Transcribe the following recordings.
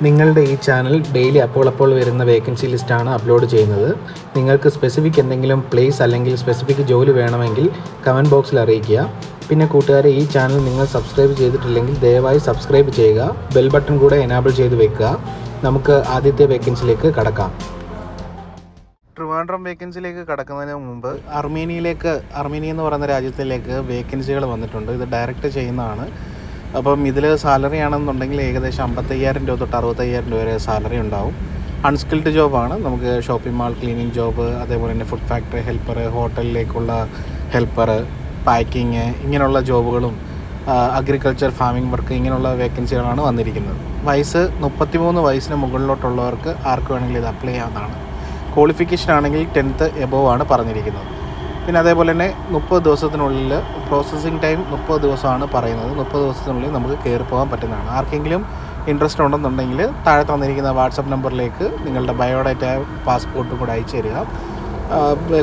നിങ്ങളുടെ ഈ channel daily അപ്പോൾ വരുന്ന വേക്കൻസി ലിസ്റ്റാണ് അപ്ലോഡ് ചെയ്യുന്നത്. നിങ്ങൾക്ക് സ്പെസിഫിക് എന്തെങ്കിലും പ്ലേസ് അല്ലെങ്കിൽ സ്പെസിഫിക് ജോലി വേണമെങ്കിൽ കമൻറ്റ് ബോക്സിൽ അറിയിക്കുക. പിന്നെ കൂട്ടുകാരെ, ഈ ചാനൽ നിങ്ങൾ സബ്സ്ക്രൈബ് ചെയ്തിട്ടില്ലെങ്കിൽ ദയവായി സബ്സ്ക്രൈബ് ചെയ്യുക. ബെൽ ബട്ടൺ കൂടെ എനാബിൾ ചെയ്ത് വെക്കുക. നമുക്ക് ആദ്യത്തെ വേക്കൻസിയിലേക്ക് കടക്കാം. ട്രിവാൻഡ്രം വേക്കൻസിയിലേക്ക് കടക്കുന്നതിന് മുമ്പ് അർമേനിയ എന്ന് പറയുന്ന രാജ്യത്തിലേക്ക് വേക്കൻസികൾ വന്നിട്ടുണ്ട്. ഇത് ഡയറക്റ്റ് ചെയ്യുന്നതാണ്. അപ്പം ഇതിൽ സാലറി ആണെന്നുണ്ടെങ്കിൽ ഏകദേശം 55,000 രൂപ തൊട്ട് 65,000 രൂപ വരെ സാലറി ഉണ്ടാവും. അൺസ്കിൽഡ് ജോബാണ്. നമുക്ക് ഷോപ്പിംഗ് മാൾ ക്ലീനിങ് ജോബ്, അതേപോലെ തന്നെ ഫുഡ് ഫാക്ടറി ഹെൽപ്പർ, ഹോട്ടലിലേക്കുള്ള ഹെൽപ്പർ, പാക്കിങ്, ഇങ്ങനെയുള്ള ജോബുകളും അഗ്രികൾച്ചർ ഫാമിംഗ് വർക്ക്, ഇങ്ങനെയുള്ള വേക്കൻസികളാണ് വന്നിരിക്കുന്നത്. വയസ്സ് 33 വയസ്സിന് മുകളിലോട്ടുള്ളവർക്ക് ആർക്ക് വേണമെങ്കിലും ഇത് അപ്ലൈ ചെയ്യാവുന്നതാണ്. ക്വാളിഫിക്കേഷൻ ആണെങ്കിൽ 10th എബോവ് ആണ് പറഞ്ഞിരിക്കുന്നത്. പിന്നെ അതേപോലെ തന്നെ 30 ദിവസത്തിനുള്ളിൽ പ്രോസസ്സിങ് ടൈം 30 ദിവസമാണ് പറയുന്നത്. 30 ദിവസത്തിനുള്ളിൽ നമുക്ക് കയറി പോകാൻ പറ്റുന്നതാണ്. ആർക്കെങ്കിലും ഇൻട്രസ്റ്റ് ഉണ്ടെന്നുണ്ടെങ്കിൽ താഴെ തന്നിരിക്കുന്ന വാട്സപ്പ് നമ്പറിലേക്ക് നിങ്ങളുടെ ബയോഡാറ്റ, പാസ്പോർട്ടും കൂടെ അയച്ചു തരിക.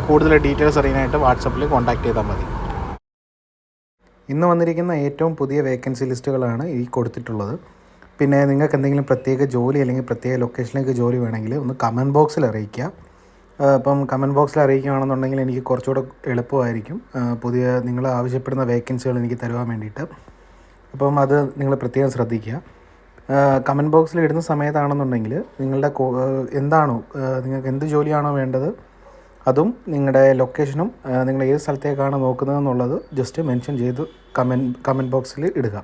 കൂടുതൽ ഡീറ്റെയിൽസ് അറിയാനായിട്ട് വാട്സപ്പിൽ കോൺടാക്റ്റ് ചെയ്താൽ മതി. ഇന്ന് വന്നിരിക്കുന്ന ഏറ്റവും പുതിയ വേക്കൻസി ലിസ്റ്റുകളാണ് ഈ കൊടുത്തിട്ടുള്ളത്. പിന്നെ നിങ്ങൾക്ക് എന്തെങ്കിലും പ്രത്യേക ജോലി അല്ലെങ്കിൽ പ്രത്യേക ലൊക്കേഷനിലേക്ക് ജോലി വേണമെങ്കിൽ ഒന്ന് കമൻറ്റ് ബോക്സിൽ അറിയിക്കുക. അപ്പം കമൻറ്റ് ബോക്സിൽ അറിയിക്കുകയാണെന്നുണ്ടെങ്കിൽ എനിക്ക് കുറച്ചുകൂടെ എളുപ്പമായിരിക്കും നിങ്ങൾ ആവശ്യപ്പെടുന്ന വേക്കൻസികൾ എനിക്ക് തരുവാൻ വേണ്ടിയിട്ട്. അപ്പം അത് നിങ്ങൾ പ്രത്യേകം ശ്രദ്ധിക്കുക. കമൻറ്റ് ബോക്സിൽ ഇടുന്ന സമയത്താണെന്നുണ്ടെങ്കിൽ നിങ്ങളുടെ നിങ്ങൾക്ക് എന്ത് ജോലിയാണോ വേണ്ടത് അതും നിങ്ങളുടെ ലൊക്കേഷനും നിങ്ങൾ ഏത് സ്ഥലത്തേക്കാണ് നോക്കുന്നതെന്നുള്ളത് ജസ്റ്റ് മെൻഷൻ ചെയ്ത് കമൻറ്റ് ബോക്സിൽ ഇടുക.